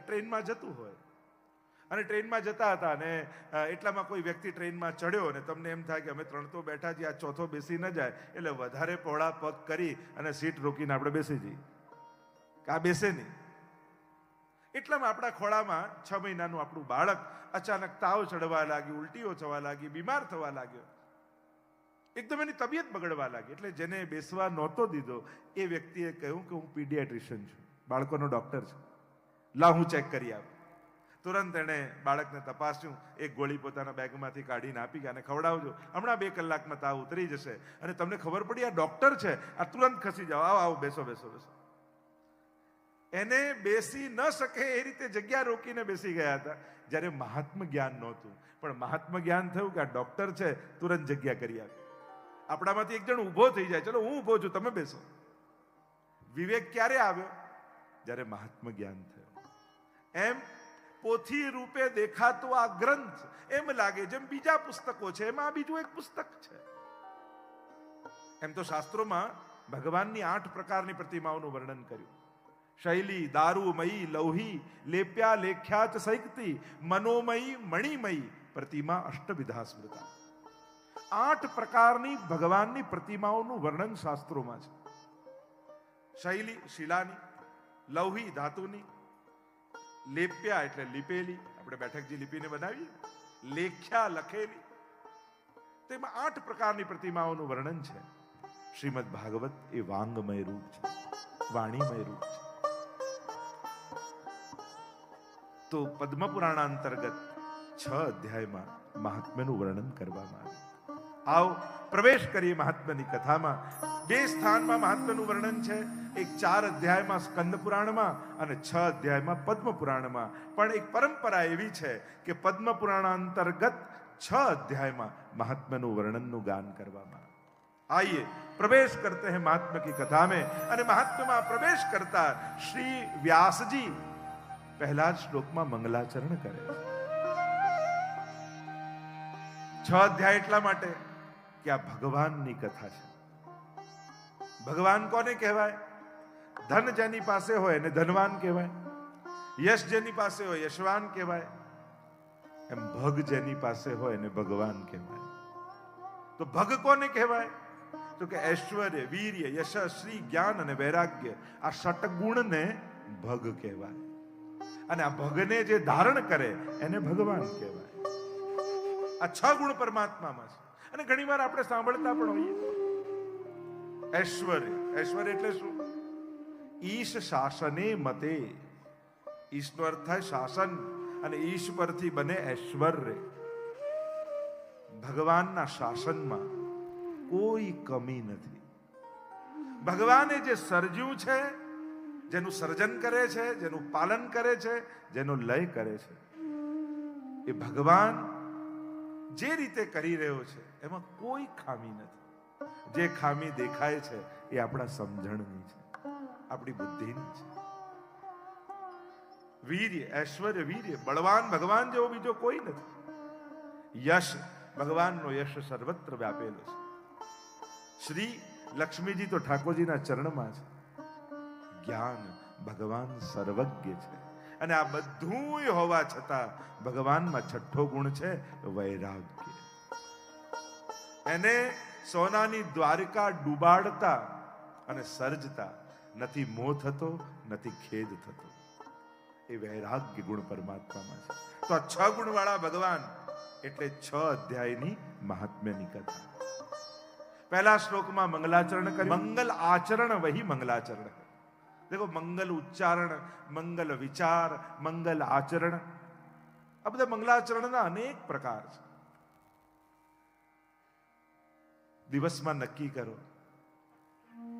ટ્રેનમાં જતું હોય અને ટ્રેનમાં જતા હતા અને એટલામાં કોઈ વ્યક્તિ ટ્રેનમાં ચડ્યો અને તમને એમ થાય કે અમે 3 તો બેઠા છીએ, આ ચોથો બેસી ન જાય, એટલે વધારે પહોળા પગ કરી અને સીટ રોકીને આપણે બેસી જઈએ કે આ બેસે નહીં. એટલામાં આપણા ખોળામાં 6 મહિનાનું આપણું બાળક અચાનક તાવ ચડવા લાગ્યું, ઉલટીઓ થવા લાગી, બીમાર થવા લાગ્યો, એકદમ એની તબિયત બગડવા લાગી. એટલે જેને બેસવા નહોતો દીધો એ વ્યક્તિએ કહ્યું કે હું પીડિયાટ્રિશિયન છું, બાળકોનો ડોક્ટર છું, લા હું ચેક કરી આવું. તુરંત એણે બાળકને તપાસ્યું, એક ગોળી પોતાના બેગમાંથી કાઢીને આપી કે આને ખવડાવજો, હમણાં 2 કલાકમાં તાવ ઉતરી જશે. અને તમને ખબર પડી આ ડોક્ટર છે, આ તુરંત ખસી જાઓ, આવો આવો બેસો બેસો બેસો. એને બેસી ન શકે એ રીતે જગ્યા રોકીને બેસી ગયા હતા. જ્યારે મહાત્મ જ્ઞાન નહોતું, પણ મહાત્મ જ્ઞાન થયું કે આ ડોક્ટર છે, તુરંત જગ્યા કરી આપી. આપણામાંથી એક જણ ઊભો થઈ જાય, ચલો હું ઊભો છું, તમે બેસો. વિવેક ક્યારે આવ્યો? જ્યારે મહાત્મ જ્ઞાન થયું. એમ પોથી રૂપે દેખાતો આ ગ્રંથ એમ લાગે જેમ બીજા પુસ્તકો છે એમાં બીજું એક પુસ્તક છે. એમ તો શાસ્ત્રોમાં ભગવાનની 8 પ્રકારની પ્રતિમાઓનું વર્ણન કર્યું. શૈલી, દારૂમયી, લૌહી, લેપ્યા, લેખ્યા ચ સૈકતી, મનોમયી, મણિમયી પ્રતિમા અષ્ટવિધા સ્મૃતા. 8 પ્રકારની ભગવાનની પ્રતિમાઓનું વર્ણન શાસ્ત્રોમાં છે. શૈલી શિલાની, લૌહી ધાતુની, લેપ્યા એટલે લીપેલી, આપણે બેઠકજી લીપીને બનાવીએ, લેખ્યા લખેલી. તેમાં 8 પ્રકારની પ્રતિમાઓનું વર્ણન છે. શ્રીમદ ભાગવત એ વાંગમય રૂપ છે, વાણીમય રૂપ છે. તો પદ્મ પુરાણ અંતર્ગત 6 અધ્યાયમાં મહાત્મ્યનું વર્ણન કરવામાં આવ્યું. આવો પ્રવેશ કરીએ મહાત્મ્યની કથામાં. 2 સ્થાનમાં મહાત્મ્યનું વર્ણન છે, એક 4 અધ્યાયમાં સ્કંદ પુરાણમાં અને 6 અધ્યાયમાં પદ્મ પુરાણમાં. પણ એક પરંપરા એવી છે કે પદ્મ પુરાણ અંતર્ગત 6 અધ્યાયમાં મહાત્મ્યનું વર્ણનનું ગાન કરવામાં. आइए प्रवेश करते हैं महात्मा की कथा में. અને મહાત્મામાં પ્રવેશ કરતા શ્રી વ્યાસજી પહેલા જ શ્લોકમાં મંગલાચરણ કરે છે. 6 અધ્યાય એટલા માટે કે આ ભગવાનની કથા છે. ભગવાન કોને કહેવાય? ધન જેની પાસે હોય એને ધનવાન કહેવાય, યશ જેની પાસે હોય યશવાન કહેવાય, એમ ભગ જેની પાસે હોય એને ભગવાન કહેવાય. તો ભગ કોને કહેવાય? તો કે ઐશ્વર્ય, વીર્ય, યશ, શ્રી, જ્ઞાન અને વૈરાગ્ય, આ ષટગુણને ભગ કહેવાય. અને આ ભગને જે ધારણ કરે એને ભગવાન કહેવાય. આ 6 ગુણ પરમાત્મામાં છે. અને ઘણીવાર આપણે સાંભળતા પણ હોઈએ ઐશ્વર્ય. ઐશ્વર્ય એટલે શું? ઈશ શાસને મતે. ઈશનો અર્થ થાય શાસન, અને ઈશ પરથી બને ઐશ્વર્ય. ભગવાનના શાસનમાં કોઈ કમી નથી. ભગવાને જે સર્જ્યું છે, જેનું સર્જન કરે છે, જેનું પાલન કરે છે, જેનો લય કરે છે, એ ભગવાન જે રીતે કરી રહ્યો છે એમાં કોઈ ખામી નથી. જે ખામી દેખાય છે એ આપણા સમજણની છે, આપણી બુદ્ધિની છે. વીર્ય, ઐશ્વર્ય, વીર્ય, બળવાન ભગવાન જેવો બીજો કોઈ નથી. યશ, ભગવાનનો યશ સર્વત્ર વ્યાપેલો છે. શ્રી, લક્ષ્મીજી તો ઠાકોરજીના ચરણમાં છે. જ્ઞાન, ભગવાન સર્વજ્ઞ છે. અને આ બધું હોવા છતાં ભગવાનમાં 6થો ગુણ છે વૈરાગ્ય. એને સોનાની દ્વારકા ડૂબાડતા અને સર્જતા નથી મોહ થતો, નથી ખેદ થતો. એ વૈરાગ્ય ગુણ પરમાત્મામાં છે. તો આ 6 ગુણ વાળા ભગવાન એટલે 6 અધ્યાયની મહાત્મ્યની કથા. પહેલા શ્લોકમાં મંગલાચરણ કરી. મંગલ આચરણ વહી મંગલાચરણ. देखो, मंगल उच्चारण, मंगल विचार, मंगल आचरण, આ બધા મંગલાચરણના અનેક પ્રકાર છે. દિવસમાં નક્કી કરો.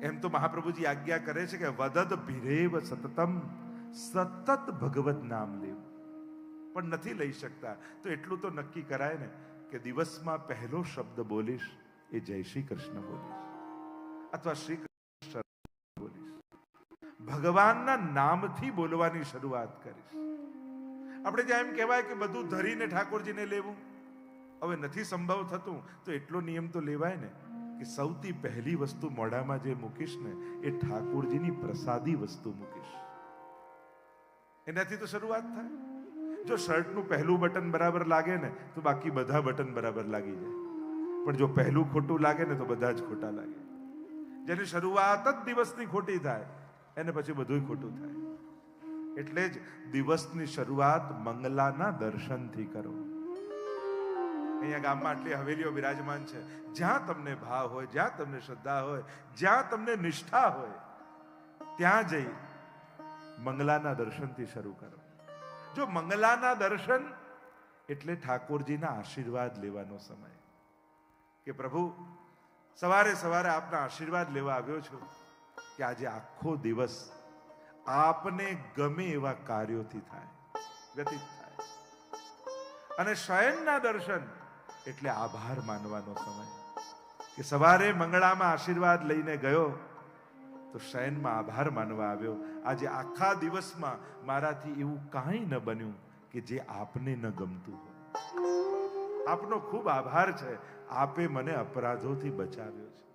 એમ તો મહાપ્રભુજી આજ્ઞા કરે છે કે વદદ ભિરેવ સતતમ, સતત ભગવત નામ લેવું. પણ નથી લઈ શકતા તો એટલું તો નક્કી કરાય ને કે દિવસમાં પહેલો શબ્દ બોલીશ એ જય શ્રી કૃષ્ણ બોલીશ, અથવા શ્રી કૃષ્ણ બોલીશ. ભગવાનના નામથી બોલવાની શરૂઆત કરીશ. આપણે જ્યાં એમ કહેવાય કે બધું ધરીને ઠાકોરજીને લેવું, હવે નથી સંભવ થતું તો એટલો નિયમ તો લેવાય ને કે સૌથી પહેલી વસ્તુ મોઢામાં જે મૂકીશ ને એ ઠાકોરજીની પ્રસાદી વસ્તુ મૂકીશ. એનાથી તો શરૂઆત થાય. જો શર્ટનું પહેલું બટન બરાબર લાગે ને તો બાકી બધા બટન બરાબર લાગી જાય, પણ જો પહેલું ખોટું લાગે ને તો બધા જ ખોટા લાગે. જેની શરૂઆત જ દિવસની ખોટી થાય એને પછી બધું ખોટું થાય. એટલે જ દિવસની શરૂઆત મંગલાના દર્શનથી કરો. અહીંયા ગામમાં આટલી હવેલીઓ બિરાજમાન છે. જ્યાં તમને ભાવ હોય, જ્યાં તમને શ્રદ્ધા હોય, જ્યાં તમને નિષ્ઠા હોય, ત્યાં જઈ મંગલાના દર્શનથી શરૂ કરો. જો મંગલાના દર્શન એટલે ઠાકોરજીના આશીર્વાદ લેવાનો સમય, કે પ્રભુ સવારે સવારે આપના આશીર્વાદ લેવા આવ્યો છું કે આજે આખો દિવસ આપને ગમે એવા કાર્યોથી થાય, વ્યતીત થાય. અને શયનના દર્શન એટલે આભાર માનવાનો સમય, કે સવારે મંગળામાં આશીર્વાદ લઈને ગયો તો શયનમાં આભાર માનવા આવ્યો. આજે આખા દિવસમાં મારાથી એવું કાંઈ ન બન્યું કે જે આપને ન ગમતું હોય. આપનો ખૂબ આભાર છે. આપે મને અપરાધોથી બચાવ્યો છે,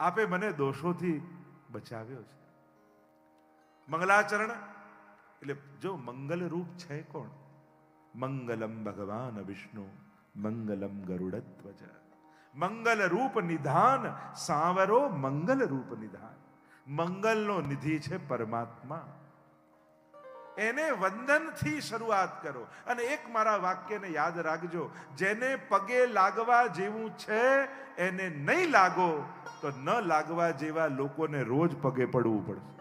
આપે મને દોષોથી બચાવ્યો છે. મંગલાચરણ એટલે જો મંગલ રૂપ છે કોણ? મંગલમ ભગવાન વિષ્ણુ મંગલમ ગરુડધ્વજ. મંગલ રૂપ નિધાન સાવરો મંગલ રૂપ નિધાન. મંગલનો નિધિ છે પરમાત્મા. એને વંદનથી શરૂઆત કરો. અને એક મારા વાક્યને યાદ રાખજો, જેને પગે લાગવા જેવું છે એને નહીં લાગો તો ન લાગવા જેવા લોકોને રોજ પગે પડવું પડશે.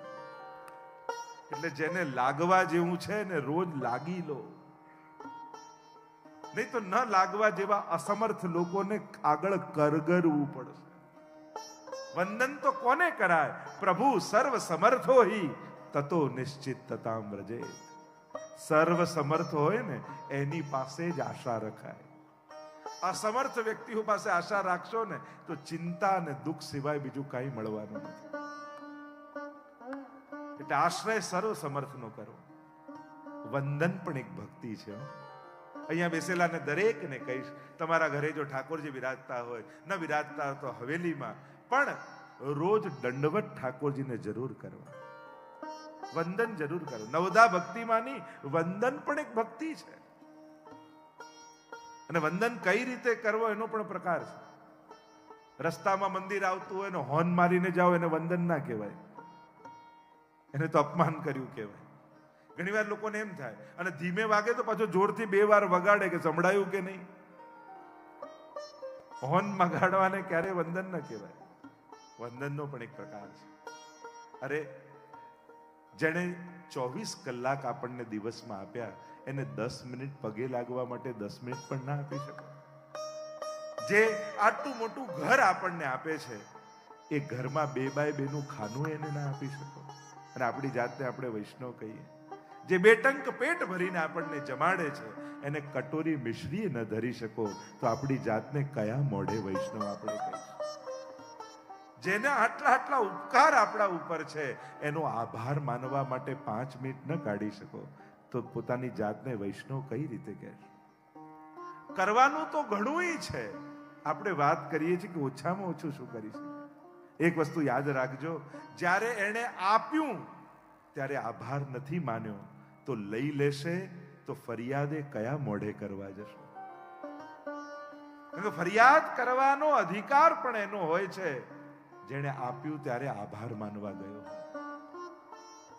એટલે જેને લાગવા જેવું છે ને રોજ લાગી લો, નહીં તો ન લાગવા જેવા અસમર્થ લોકોને આગળ કરગરવું પડશે. વંદન તો કોને કરાય? પ્રભુ સર્વ સમર્થો હિ તતો નિશ્ચિત તતામ વ્રજે. સર્વ સમર્થ હોય ને એની પાસે જ આશા રખાય. અસમર્થ વ્યક્તિઓ પાસે આશા રાખશો ને તો ચિંતા અને દુઃખ સિવાય બીજું કઈ મળવાનું નથી. એટલે આશ્રય સર્વ સમર્થનો કરો. વંદન પણ એક ભક્તિ છે. અહીંયા બેસેલાને દરેકને કહીશ, તમારા ઘરે જો ઠાકોરજી બિરાજતા હોય, ન બિરાજતા હોય તો હવેલીમાં પણ રોજ દંડવત ઠાકોરજીને જરૂર કરવા, વંદન જરૂર કરો. નવધા ભક્તિમાંની વંદન પણ એક ભક્તિ છે. અને વંદન કઈ રીતે કરવો એનો પણ પ્રકાર છે. રસ્તામાં મંદિર આવતું હોય ને હોર્ન મારીને જાઓ એને વંદન ના કહેવાય, એને તો અપમાન કર્યું કહેવાય. ઘણી વાર લોકોને એમ થાય, અને ધીમે વાગે તો પાછો જોરથી 2 વાર વગાડે કે સંભળાયું કે નહીં. હોર્ન વગાડવાને ક્યારે વંદન ન કહેવાય. વંદનનો પણ એક પ્રકાર છે. અરે જેણે 24 કલાક આપણને દિવસમાં આપ્યા એને 10 મિનિટ પગે લાગવા માટે 10 મિનિટ પણ ના આપી શકો. જે આટલું મોટું ઘર આપણને આપે છે એ ઘરમાં 2x2 નું ખાનું એને ના આપી શકો. અને આપણી જાતને આપણે વૈષ્ણવ કહીએ. જે 2 ટંક પેટ ભરીને આપણને જમાડે છે એને કટોરી મિશ્રી ન ધરી શકો તો આપણી જાતને કયા મોઢે વૈષ્ણવ આપણે કહીશું? જેને આટલા આટલા ઉપકાર આપણા ઉપર છે એનો આભાર માનવા માટે 5 મિનિટ ન કાઢી શકો તો પોતાની જાતને વૈષ્ણવ કઈ રીતે કહેશો? કરવાનું તો ઘણું છે. આપણે વાત કરીએ છીએ કે ઓછામાં ઓછું શું કરી શકીએ. એક વસ્તુ યાદ રાખજો, જ્યારે એણે આપ્યું ત્યારે આભાર નથી માન્યો તો લઈ લેશે તો ફરિયાદે કયા મોઢે કરવા જશો? ફરિયાદ કરવાનો અધિકાર પણ એનો હોય છે જેણે આપ્યું ત્યારે આભાર માનવા ગયો.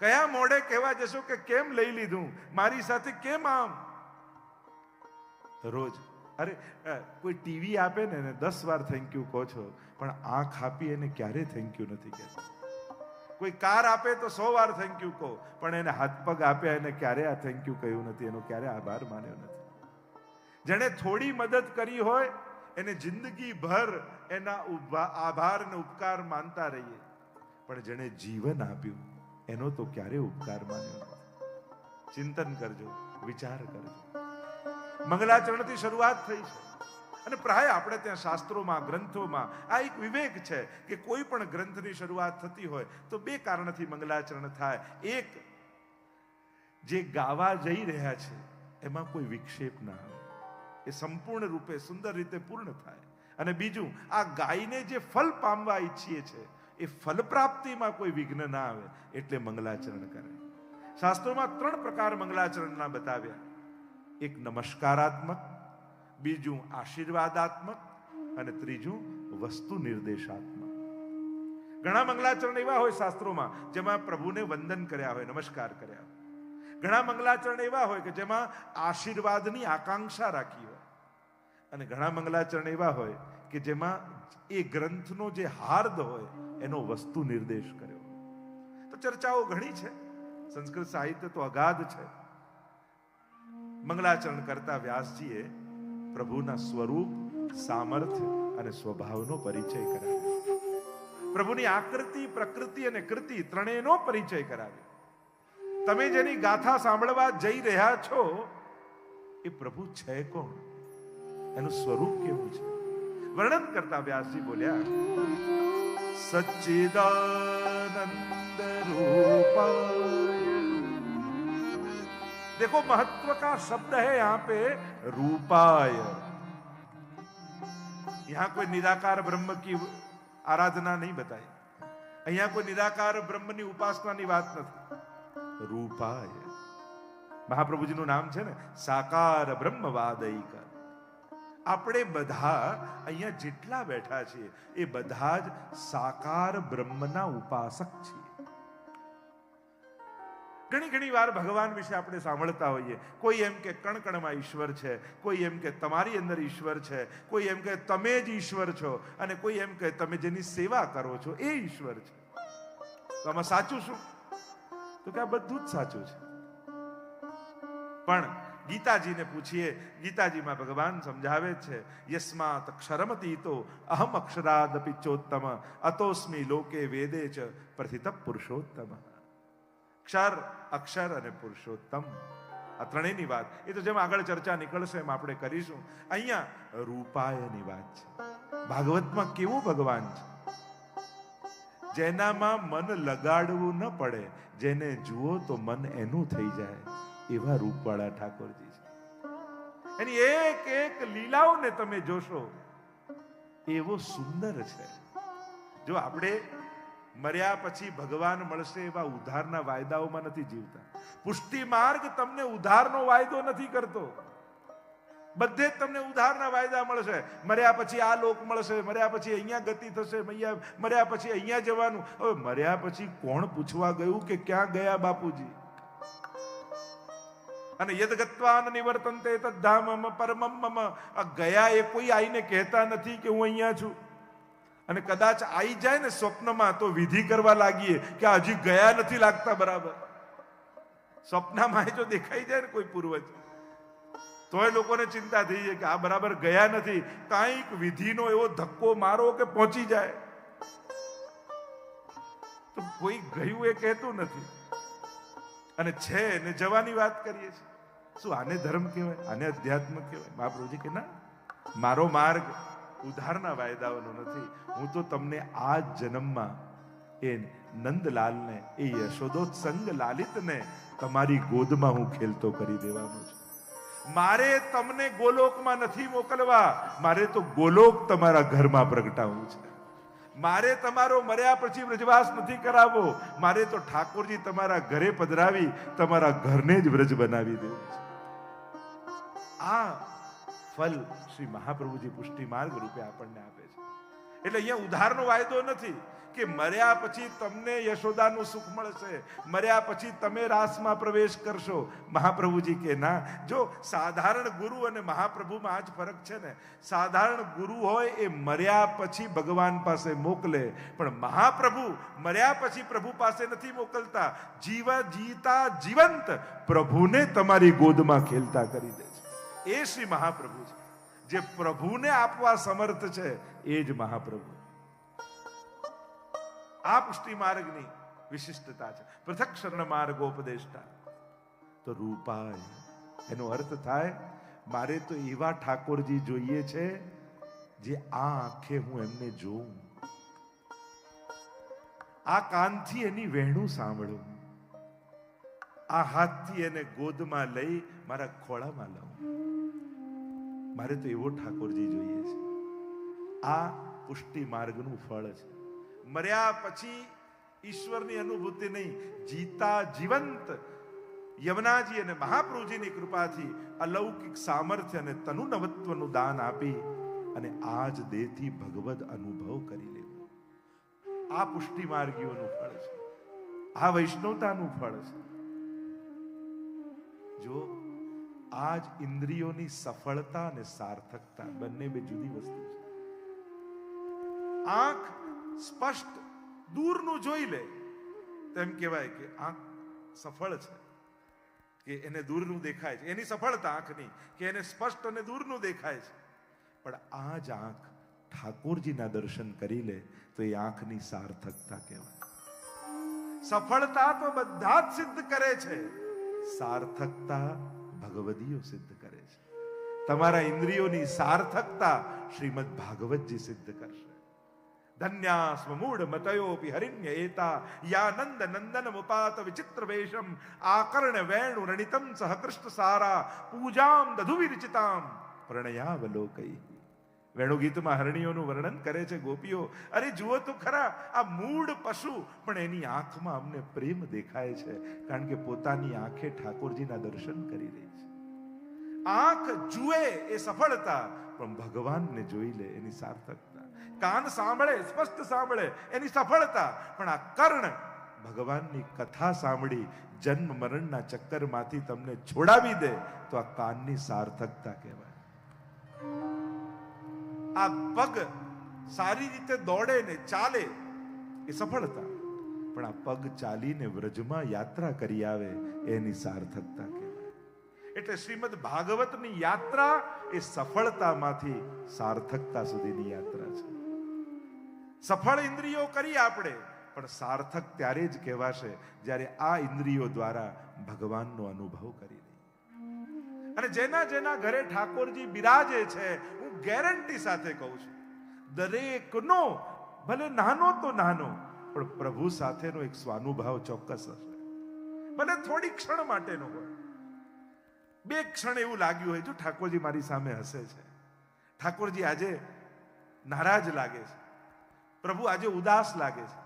કયા મોઢે કહેવા જશો કે કેમ લઈ લીધું, મારી સાથે કેમ આમ? રોજ અરે કોઈ ટીવી આપે ને 10 વાર થેન્ક યુ કહો છો, પણ આંખ આપી એને ક્યારે થેન્ક યુ નથી કહેતા. કોઈ કાર આપે તો 100 વાર થેન્ક યુ કહો, પણ એને હાથ પગ આપ્યા એને ક્યારે આ થેન્ક યુ કહ્યું નથી, એનો ક્યારે આભાર માન્યો નથી. જેણે થોડી મદદ કરી હોય એને જિંદગી ભર એના આભાર ને ઉપકાર માનતા રહીએ, પણ જેણે જીવન આપ્યું એનો તો ક્યારે ઉપકાર માન્યો નથી. ચિંતન કરજો, વિચાર કરજો. મંગલાચરણથી શરૂઆત થઈ છે અને પ્રાય આપણે ત્યાં શાસ્ત્રોમાં, ગ્રંથોમાં આ એક વિવેક છે કે કોઈ પણ ગ્રંથની શરૂઆત થતી હોય તો 2 કારણથી મંગલાચરણ થાય. એક, જે ગાવા જઈ રહ્યા છે એમાં કોઈ વિક્ષેપ ના આવે, એ સંપૂર્ણ રૂપે સુંદર રીતે પૂર્ણ થાય. અને બીજું, આ ગાયને જે ફલ પામવા ઈચ્છીએ છે એ ફલ પ્રાપ્તિમાં કોઈ વિઘ્ન ના આવે એટલે મંગલાચરણ કરે. શાસ્ત્રોમાં 3 પ્રકાર મંગલાચરણના બતાવ્યા. એક નમસ્કારાત્મક, બીજું આશીર્વાદાત્મક અને ત્રીજું વસ્તુ નિર્દેશાત્મક. ઘણા મંગલાચરણ એવા હોય શાસ્ત્રોમાં જેમાં પ્રભુને વંદન કર્યા હોય, નમસ્કાર કર્યા હોય. ઘણા મંગલાચરણ એવા હોય કે જેમાં આશીર્વાદની આકાંક્ષા રાખી હોય, અને ઘણા મંગલાચરણ એવા હોય કે જેમાં એ ગ્રંથનો જે હાર્દ હોય એનો વસ્તુ નિર્દેશ કર્યો. તો ચર્ચાઓ ઘણી છે. સંસ્કૃત સાહિત્ય તો અગાધ છે. મંગલાચરણ કરતા વ્યાસજીએ પ્રભુના સ્વરૂપ, સામર્થ્ય અને સ્વભાવનો પરિચય કરાવ્યો. પ્રભુની આકૃતિ, પ્રકૃતિ અને કૃતિ ત્રણેયનો પરિચય કરાવ્યો. તમે જેની ગાથા સાંભળવા જઈ રહ્યા છો એ પ્રભુ છે કોણ, એનું સ્વરૂપ કેવું છે, વર્ણન કરતા વ્યાસજી બોલ્યા, सच्चिदानंद रूपाय। देखो महत्व का शब्द है यहाँ पे रूपाय। यहाँ कोई निराकार ब्रह्म की आराधना नहीं बताई, અહીંયા કોઈ નિરાકાર બ્રહ્મની ઉપાસનાની વાત નથી. રૂપાય, મહાપ્રભુજીનું નામ છે ને સાકાર બ્રહ્મવાદૈક. આપણે બધા અહીંયા જેટલા બેઠા છીએ એ બધા જ સાકાર બ્રહ્મના ઉપાસક છીએ. ઘણી વાર ભગવાન વિશે આપણે સાંભળતા હોઈએ. કોઈ એમ કે કણકણમાં ઈશ્વર છે, કોઈ એમ કે તમારી અંદર ઈશ્વર છે, કોઈ એમ કે તમે જ ઈશ્વર છો, અને કોઈ એમ કે તમે જેની સેવા કરો છો એ ઈશ્વર છે. તો આમાં સાચું શું? તો કે આ બધું જ સાચું છે. પણ ગીતાજીને પૂછીએ, ગીતાજીમાં ભગવાન સમજાવે છે, યસ્માત અક્ષરમતીતો અહમ અક્ષરાદપી ચોત્તમ અતોસ્મિ લોકે વેદે ચ પ્રથિત પુરુષોત્તમ. ક્ષર, અક્ષર અને પુરુષોત્તમ, આ ત્રણેયની વાત એ તો જેમ આગળ ચર્ચા નીકળશે એમ આપણે કરીશું. અહીંયા રૂપાયની વાત છે. ભાગવતમાં કેવું ભગવાન છે, જેનામાં મન લગાડવું ન પડે, જેને જુઓ તો મન એનું થઈ જાય, એવા રૂપવાળા ઠાકોરજી છે. એની એક એક લીલાઓને તમે જોશો, એવો સુંદર છે. જો આપણે મર્યા પછી ભગવાન મળશે એવા ઉદ્ધારના વાયદાઓમાં નથી જીવતા. પુષ્ટિ માર્ગ તમને ઉદ્ધારનો વાયદો નથી કરતો. બધે જ તમને ઉદ્ધારના વાયદા મળશે. મર્યા પછી આ લોક મળશે, મર્યા પછી અહીંયા ગતિ થશે, મર્યા પછી અહીંયા જવાનું. હવે મર્યા પછી કોણ પૂછવા ગયું કે ક્યાં ગયા બાપુજી? અને યદ ગત્વા ન નિવર્તન્તે તદ્ધામમ પરમમ મમ. આ ગયા એ કોઈ આઈને કહેતા નથી કે હું અહીંયા છું. અને કદાચ આવી જાય ને સ્વપ્નમાં તો વિધિ કરવા લાગીએ કે હજી ગયા નથી લાગતા બરાબર. સ્વપ્નમાં જો દેખાઈ જાય ને કોઈ પૂર્વજ, તોય લોકોને ચિંતા થઈ જાય કે આ બરાબર ગયા નથી. કાંઈક વિધિનો એવો ધક્કો મારો કે પહોંચી જાય. તો કોઈ ગયું એ કહેતું નથી, અને છે ને જવાની વાત કરીએ છીએ. શું આને ધર્મ કહેવાય? આને અધ્યાત્મ કહેવાય? મહાપ્રભુજી કે ના, મારો માર્ગ ઉદ્ધારના વાયદાઓનો નથી. હું તો તમને આ જન્મમાં એ નંદલાલને, એ યશોદોત્સંગ લાલિતને તમારી ગોદમાં હું ખેલતો કરી દેવાનો છું. મારે તમને ગોલોકમાં નથી મોકલવા, મારે તો ગોલોક તમારા ઘરમાં પ્રગટાવવું છે. મારે તમારો મર્યા પછી વ્રજવાસ નથી કરાવવો, મારે તો ઠાકોરજી તમારા ઘરે પધરાવી તમારા ઘરને જ વ્રજ બનાવી દેવું છે. આ ફલ શ્રી મહાપ્રભુજી પુષ્ટિ માર્ગ રૂપે આપણને આપે છે. એટલે અહીંયા ઉદ્ધારનો વાયદો નથી કે મર્યા પછી તમને યશોદાનું સુખ મળશે, મર્યા પછી તમે રાસમાં પ્રવેશ કરશો. મહાપ્રભુજી કે ના, જો સાધારણ ગુરુ અને મહાપ્રભુમાં આ જ ફરક છે ને. સાધારણ ગુરુ હોય એ મર્યા પછી ભગવાન પાસે મોકલે, પણ મહાપ્રભુ મર્યા પછી પ્રભુ પાસે નથી મોકલતા. જીતા જીવંત પ્રભુને તમારી ગોદમાં ખેલતા કરી દે છે. એ શ્રી મહાપ્રભુ છે. જે પ્રભુને આપવા સમર્થ છે એ જ મહાપ્રભુ. આ પુષ્ટિ માર્ગની વિશિષ્ટતા છે. પૃથક શરણ માર્ગોપદેષ્ટા. તો રૂપાય એનો અર્થ થાય, મારે તો એવા ઠાકોરજી જોઈએ છે જે આ આંખે હું એમને જોઉં, આ કાનથી એની વહેણું સાંભળું, આ હાથથી એને ગોદમાં લઈ મારા ખોળામાં લઉં. મારે તો એવો ઠાકોરજી જોઈએ છે. આ પુષ્ટિ માર્ગનું ફળ છે. મર્યા પછી ઈશ્વરની અનુભૂતિ નહીં, જીતા જીવંત યમુનાજી અને મહાપ્રભુજીની કૃપાથી અલૌકિક સામર્થ્ય અને તનુનવત્વનું દાન આપી અને આજ દેહથી ભગવદ અનુભવ કરી લેવો. આ પુષ્ટિ માર્ગીઓનું ફળ છે, આ વૈષ્ણવતાનું ફળ છે. જો આજ ઇન્દ્રિયોની સફળતા અને સાર્થકતા બંને બે જુદી વસ્તુ છે. આંખ સ્પષ્ટ દૂરનું જોઈ લે તેમ કહેવાય કે આંખ સફળ છે, કે એને દૂરનું દેખાય છે, એની સફળતા આંખની કે એને સ્પષ્ટ અને દૂરનું દેખાય છે. પણ આ જ આંખ ઠાકોરજીના દર્શન કરી લે તો એ આંખની સાર્થકતા કહેવાય. સફળતા તો બધા જ સિદ્ધ કરે છે, સાર્થકતા ભગવદીઓ સિદ્ધ કરે છે. તમારા ઇન્દ્રિયોની સાર્થકતા શ્રીમદ ભાગવતજી સિદ્ધ કરશે. ધન્યા સ્વમૂઢ મતયોપી હરિણ્ય એતા યાનંદ નંદન મુપાત વિચિત્ર વેશમ આકર્ણ વેણુ રણિતમ સહ કૃષ્ણ સારા પૂજામ દધુ વિરચિતામ પ્રણયાવલોકૈ. વેણુ ગીતમાં હરણીઓનું વર્ણન કરે છે ગોપીઓ. અરે જુઓ તો ખરા, આ મૂળ પશુ પણ એની આંખમાં અમને પ્રેમ દેખાય છે, કારણ કે પોતાની આંખે ઠાકોરજીના દર્શન કરી રહી છે. આંખ જુએ એ સફળતા, પણ ભગવાનને જોઈ લે એની સાર્થકતા. કાન સાંભળે, સ્પષ્ટ સાંભળે એની સફળતા, પણ આ કર્ણ ભગવાનની કથા સાંભળી જન્મ મરણના ચક્કરમાંથી તમને છોડાવી દે તો આ કાનની સાર્થકતા કહેવાય. આ પગ સારી રીતે દોડે ને ચાલે એ સફળતા, પણ આ પગ ચાલીને વ્રજમાં યાત્રા કરી આવે એની સાર્થકતા કહેવાય. એટલે શ્રીમદ ભાગવતની યાત્રા એ સફળતામાંથી સાર્થકતા સુધીની યાત્રા છે. સફળ ઇન્દ્રિયો કરી આપણે, પણ સાર્થક ત્યારે જ કહેવાશે જ્યારે આ ઇન્દ્રિયો દ્વારા ભગવાનનો અનુભવ કરી લઈએ. અને જેના જેના ઘરે ઠાકોરજી બિરાજે છે, હું ગેરંટી સાથે કહું છું, દરેકનો ભલે નાનો તો નાનો પણ પ્રભુ સાથેનો એક સ્વાનુભાવ ચોક્કસ હશે. ભલે થોડી ક્ષણ માટેનો હોય, બે ક્ષણ એવું લાગ્યું હોય તો ઠાકોરજી મારી સામે હસે છે, ઠાકોરજી આજે નારાજ લાગે છે, પ્રભુ આજે ઉદાસ લાગે છે,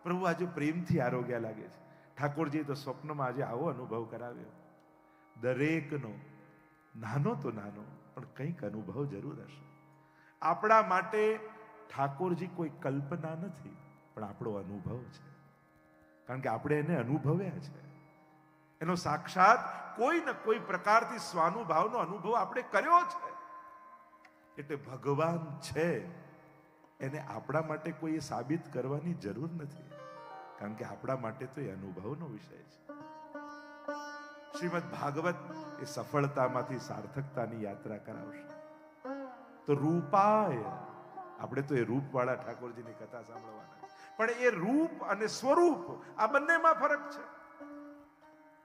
પ્રભુ આજે પ્રેમથી આરોગ્ય લાગે છે, ઠાકોરજીએ તો સ્વપ્નમાં આજે આવો અનુભવ કરાવ્યો. દરેકનો નાનો તો નાનો પણ કંઈક અનુભવ જરૂર હશે. આપણા માટે ઠાકોરજી કોઈ કલ્પના નથી, પણ આપણો અનુભવ છે, કારણ કે આપણે એને અનુભવ્યા છે. એનો સાક્ષાત કોઈ ને કોઈ પ્રકારથી સ્વાનુભાવનો અનુભવ આપણે કર્યો છે. એટલે ભગવાન છે એને આપણા માટે કોઈ સાબિત કરવાની જરૂર નથી, કારણ કે આપણા માટે તો એ અનુભવનો વિષય છે. શ્રીમદ ભાગવત એ સફળતામાંથી સાર્થકતાની યાત્રા કરાવશે. તો રૂપાય, આપણે તો એ રૂપવાળા ઠાકોરજીની કથા સાંભળવાના, પણ એ રૂપ અને સ્વરૂપ આ બંનેમાં ફરક છે.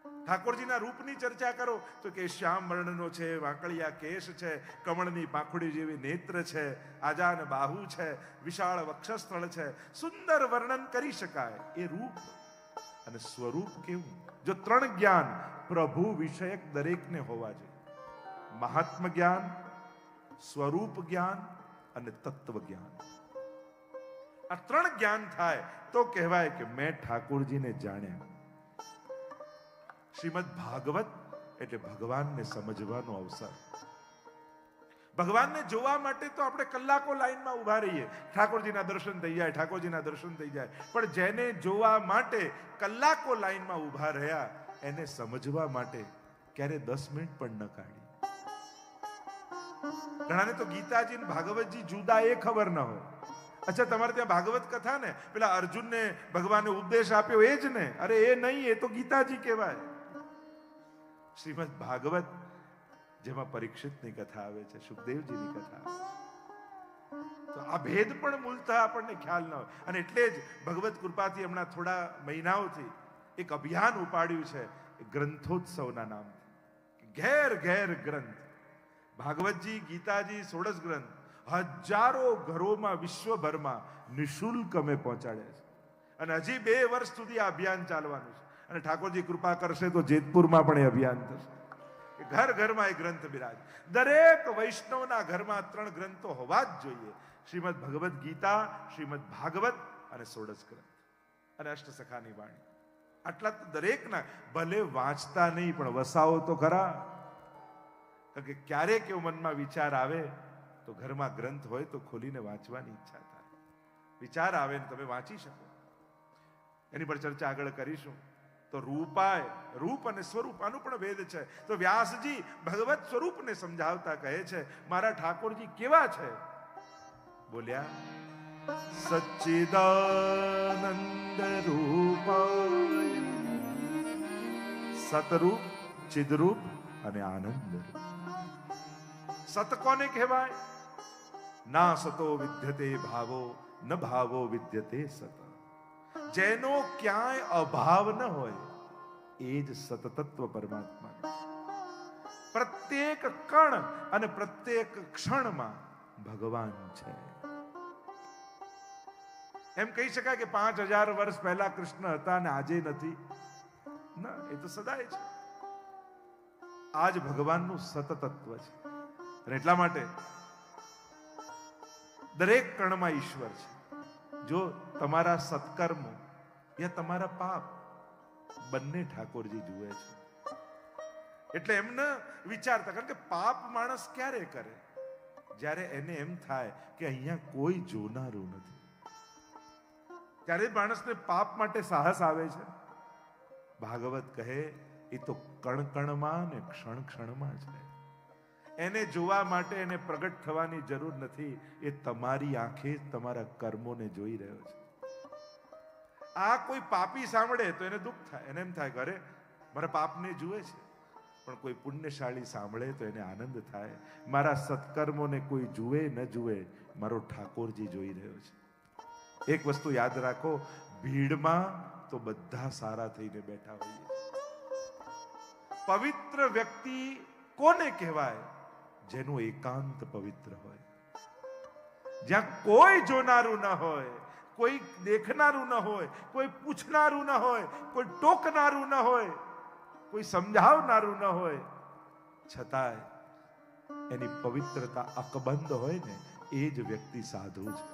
ઠાકોરજીના રૂપની ચર્ચા કરો તો કે શ્યામ વર્ણનો છે, વાંકળિયા કેશ છે, કમળની પાંખુડી જેવી નેત્ર છે, આજાન બાહુ છે, વિશાળ વક્ષસ્થળ છે, સુંદર વર્ણન કરી શકાય. એ રૂપ અને સ્વરૂપ કેવું? જો ત્રણ જ્ઞાન પ્રભુ વિષયક દરેકને હોવા જોઈએ: મહાત્મ જ્ઞાન, સ્વરૂપ જ્ઞાન અને તત્વ જ્ઞાન. આ ત્રણ જ્ઞાન થાય તો કહેવાય કે મેં ઠાકોરજીને જાણ્યા. શ્રીમદ ભાગવત એટલે ભગવાનને સમજવાનો અવસર. ભગવાનને જોવા માટે તો આપણે કલાકો લાઈનમાં ઉભા રહીએ, ઠાકોરજીના દર્શન થઈ જાય, ઠાકોરજીના દર્શન થઈ જાય, પણ જેને જોવા માટે કલાકો લાઈનમાં ઉભા રહ્યા એને સમજવા માટે ક્યારે 10 મિનિટ પણ ન કાઢી. ઘણાને તો ગીતાજી ને ભાગવતજી જુદા એ ખબર ન હોય. અચ્છા, તમારે ત્યાં ભાગવત કથા ને પેલા અર્જુનને ભગવાને ઉપદેશ આપ્યો એ જ ને? અરે એ નહીં, એ તો ગીતાજી કહેવાય. શ્રીમદ ભાગવત જેમાં પરીક્ષિતની કથા આવે છે, સુખદેવજીની કથા આવે છે, તો આ ભેદ પણ મૂળતઃ આપણને ખ્યાલ ન હોય. અને એટલે જ ભગવત કૃપાથી હમણાં થોડા મહિનાઓથી એક અભિયાન ઉપાડ્યું છે ગ્રંથોત્સવના નામથી. ઘેર ઘેર ગ્રંથ, ભાગવતજી, ગીતાજી, 16 ગ્રંથ હજારો ઘરોમાં વિશ્વભરમાં નિઃશુલ્ક અમે પહોંચાડ્યા છે. અને હજી 2 વર્ષ સુધી આ અભિયાન ચાલવાનું છે. અને ઠાકોરજી કૃપા કરશે તો જેતપુરમાં પણ એ અભિયાન થશે. ઘર ઘરમાં એ ગ્રંથ બિરાજ. દરેક વૈષ્ણવના ઘરમાં 3 ગ્રંથો હોવા જ જોઈએ: શ્રીમદ ભગવદ ગીતા, શ્રીમદ ભાગવત અને 16 ગ્રંથ અને અષ્ટસખાની વાણી. આટલા તો દરેકના, ભલે વાંચતા નહીં પણ વસાવો તો ખરા. કારણ કે ક્યારેક એવો મનમાં વિચાર આવે તો ઘરમાં ગ્રંથ હોય તો ખોલીને વાંચવાની ઈચ્છા થાય. વિચાર આવે ને તમે વાંચી શકો. એની પર ચર્ચા આગળ કરીશું. તો રૂપાય, રૂપ અને સ્વરૂપ, આનું પણ ભેદ છે. તો વ્યાસજી ભગવત સ્વરૂપને સમજાવતા કહે છે મારા ઠાકોરજી કેવા છે? બોલ્યા સચ્ચિદાનંદ રૂપાય, સતરૂપ, ચિદરૂપ અને આનંદ રૂપ. સત કોને કહેવાય? ના સતો વિદ્યતે ભાવો, ન ભાવો વિદ્યતે સત. જેનો ક્યાંય અભાવ ન હોય એ જ સતતત્વ પરમાત્મા છે. પ્રત્યેક કણ અને પ્રત્યેક ક્ષણમાં ભગવાન છે. એમ કહી શકાય કે 5000 વર્ષ પહેલા કૃષ્ણ હતા અને આજે નથી? ના, એ તો સદાય છે. આજ ભગવાનનું સતતત્વ છે. અને એટલા માટે દરેક કણમાં ઈશ્વર છે. જો તમારા સત્કર્મો યા તમારા પાપ બંને ઠાકોરજી જુએ છે. એટલે એમ ન વિચારતા, કારણ કે પાપ માણસ ક્યારે કરે? જ્યારે એને એમ થાય કે અહીંયા કોઈ જોનારું નથી, ત્યારે માણસને પાપ માટે સાહસ આવે છે. ભાગવત કહે એ તો કણ કણમાં ને ક્ષણ ક્ષણમાં છે. એને જોવા માટે એને પ્રગટ થવાની જરૂર નથી. એ તમારી આંખે તમારા કર્મોને જોઈ રહ્યો છે. આ કોઈ પાપી સાંભળે તો એને દુઃખ થાય, એને એમ થાય કે અરે મારા પાપને જુએ છે. પણ કોઈ પુણ્યશાળી સાંભળે તો એને આનંદ થાય, મારા સત્કર્મોને કોઈ જુએ ન જુએ, મારો ઠાકોરજી જોઈ રહ્યો છે. એક વસ્તુ યાદ રાખો, ભીડમાં તો બધા સારા થઈને બેઠા હોઈએ. પવિત્ર વ્યક્તિ કોને કહેવાય? જેનું એકાંત પવિત્ર હોય, જ્યાં કોઈ જોનારું ન હોય, કોઈ દેખનારું ન હોય, કોઈ પૂછનારું ન હોય, કોઈ ટોકનારું ન હોય, કોઈ સમજાવનારું ન હોય, છતાંય એની પવિત્રતા અકબંધ હોય ને, એ જ વ્યક્તિ સાધુ છે,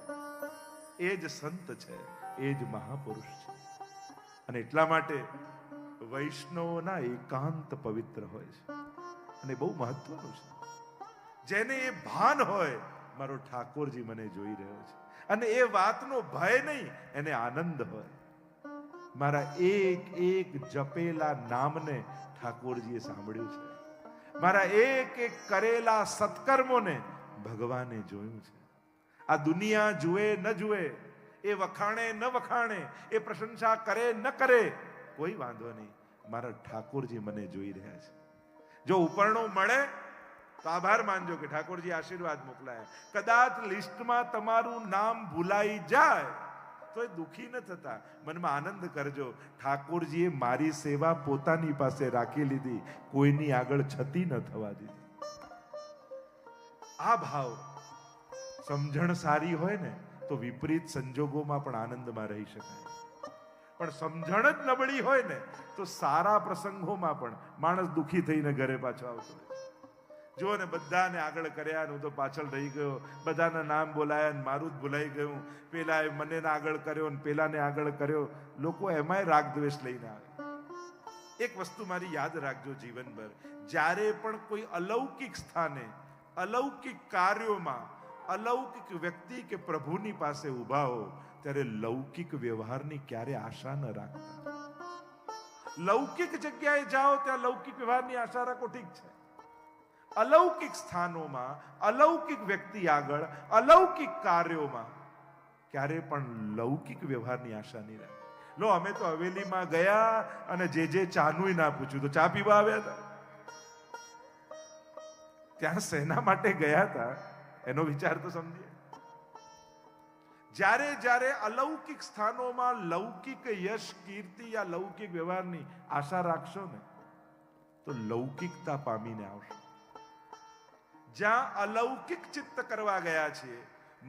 એ જ સંત છે, એ જ મહાપુરુષ છે. અને એટલા માટે વૈષ્ણવોના એકાંત પવિત્ર હોય છે. અને બહુ મહત્વનું છે. જેને એ ભાન હોય મારો ઠાકોરજી મને જોઈ રહ્યો છે, અને એ વાતનો ભય નહીં, એને આનંદ હોય. મારા એક એક જપેલા નામને ઠાકોરજીએ સાંભળ્યું છે. મારા એક એક કરેલા સત્કર્મોને ભગવાને જોયું છે. આ દુનિયા જુએ ન જુએ, એ વખાણે ન વખાણે, એ પ્રશંસા કરે ન કરે, કોઈ વાંધો નહીં, મારા ઠાકોરજી મને જોઈ રહ્યા છે. જો ઉપરણો મળે તો આભાર માનજો કે ઠાકોરજી આશીર્વાદ મોકલાયા. કદાચ લિસ્ટમાં તમારું નામ ભૂલાઈ જાય તો એ દુઃખી ન થતા, મનમાં આનંદ કરજો, ઠાકોરજીએ મારી સેવા પોતાની પાસે રાખી લીધી, કોઈની આગળ છતી ન થવા દીધી. આ ભાવ, સમજણ સારી હોય ને તો વિપરીત સંજોગોમાં પણ આનંદમાં રહી શકાય. પણ સમજણ જ નબળી હોય ને તો સારા પ્રસંગોમાં પણ માણસ દુઃખી થઈને ઘરે પાછો આવતો હોય. જો ને બધાને આગળ કર્યા, હું તો પાછળ રહી ગયો, બધાના નામ બોલાયા ને મારું જ ભૂલાઈ ગયું, પેલાએ મને આગળ કર્યો ને પેલાને આગળ કર્યો. લોકો એમાંય રાગ દ્વેષ લઈને આવે. એક વસ્તુ મારી યાદ રાખજો જીવનભર, જ્યારે પણ કોઈ અલૌકિક સ્થાને, અલૌકિક કાર્યોમાં, અલૌકિક વ્યક્તિ કે પ્રભુની પાસે ઊભા હો, ત્યારે લૌકિક વ્યવહારની ક્યારે આશા ન રાખતા. લૌકિક જગ્યાએ જાઓ ત્યાં લૌકિક વ્યવહારની આશા રાખો, ઠીક છે. અલૌકિક સ્થાનોમાં, અલૌકિક વ્યક્તિ આગળ, અલૌકિક કાર્યોમાં ક્યારે પણ લૌકિક વ્યવહારની આશા નહીં રાખે. લો, અમે તો હવેલીમાં ગયા અને જે ચાનું ના પૂછ્યું, તો ચા પીવા આવ્યા હતા. ત્યાં શેના માટે ગયા હતા એનો વિચાર તો સમજીએ. જ્યારે જ્યારે અલૌકિક સ્થાનોમાં લૌકિક યશ, કીર્તિ યા લૌકિક વ્યવહારની આશા રાખશો ને તો લૌકિકતા પામીને આવશો. જ્યાં અલૌકિક ચિત્ત કરવા ગયા છીએ,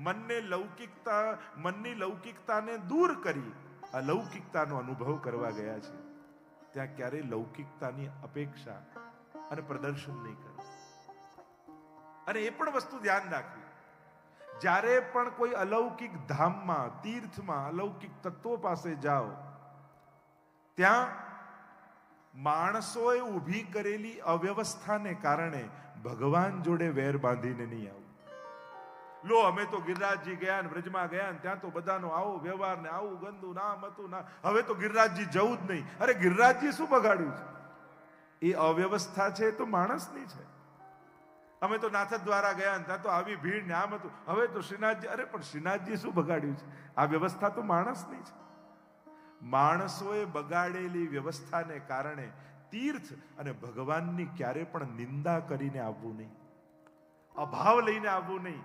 મનની લૌકિકતાને દૂર કરી અલૌકિકતાનો અનુભવ કરવા ગયા છીએ, ત્યાં ક્યારેય લૌકિકતાની અપેક્ષા અને પ્રદર્શન નહીં કરવું. અને એ પણ વસ્તુ ધ્યાન રાખવી, જ્યારે પણ કોઈ અલૌકિક ધામમાં, તીર્થમાં, અલૌકિક તત્વો પાસે જાઓ, ત્યાં માણસોએ ઊભી કરેલી અવ્યવસ્થાને કારણે ભગવાન જોડે વેર બાંધીને નહીં આવું. લો અમે તો ગિરિરાજજી ગયા ને વ્રજમાં ગયા ને ત્યાં તો બધાનો આવો વ્યવહાર ને આવું ગંદુ નામ હતું ના, હવે તો ગિરિરાજજી જવું જ નહીં. અરે ગિરિરાજજી શું બગાડ્યું છે? એ અવ્યવસ્થા છે એ તો માણસની છે. અમે તો નાથ દ્વારા ગયા ને ત્યાં તો આવી ભીડ ને આમ હતું, હવે તો શ્રીનાથજી, અરે પણ શ્રીનાથજી શું બગાડ્યું છે? આ વ્યવસ્થા તો માણસની છે. માણસોએ બગાડેલી વ્યવસ્થાને કારણે તીર્થ અને ભગવાનની ક્યારે પણ નિંદા કરીને આવવું નહીં, અભાવ લઈને આવવું નહીં.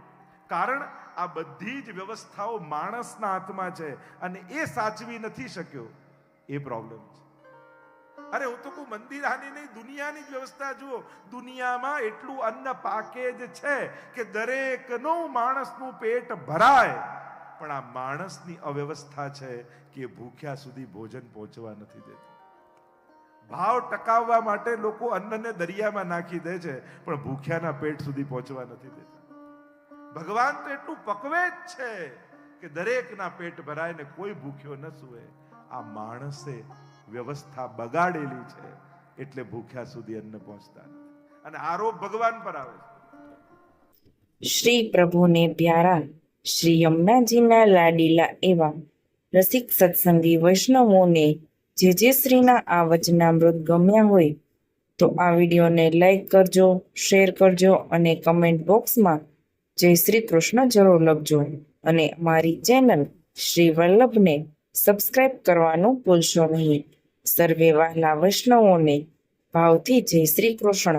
કારણ આ બધી જ વ્યવસ્થાઓ માણસના હાથમાં છે અને એ સાચવી નથી શક્યો, એ પ્રોબ્લેમ છે. અરે હું તો કહું મંદિર આની નહીં, દુનિયાની જ વ્યવસ્થા જુઓ. દુનિયામાં એટલું અન્ન પાકે જ છે કે દરેકનું માણસનું પેટ ભરાય, પણ આ માણસની અવ્યવસ્થા છે કે ભૂખ્યા સુધી ભોજન પહોંચવા નથી દેતી. ભાવ ટકાવવા માટે લોકો અન્નને દરિયામાં નાખી દે છે, પણ ભૂખ્યાના પેટ સુધી પહોંચવા નથી દેતા. ભગવાન તો એટલું પકવે જ છે કે દરેકના પેટ ભરાય ને કોઈ ભૂખ્યો ન સૂવે. આ માણસે વ્યવસ્થા બગાડેલી છે એટલે ભૂખ્યા સુધી અન્ન પહોંચતા નથી, અને આરોપ ભગવાન પર આવે છે. શ્રી પ્રભુને પ્યારા શ્રી યમુનાજીના લાડીલા એવા રસિક સત્સંગી વૈષ્ણવોને જે શ્રીના આ વચનામૃત ગમ્યા હોય તો આ વિડીયોને લાઈક કરજો, શેર કરજો અને કમેન્ટ બોક્સમાં જય શ્રી કૃષ્ણ જરૂર લખજો. અને મારી ચેનલ શ્રી વલ્લભને સબસ્ક્રાઇબ કરવાનું ભૂલશો નહીં. સર્વે વહાલા વૈષ્ણવોને ભાવથી જય શ્રી કૃષ્ણ.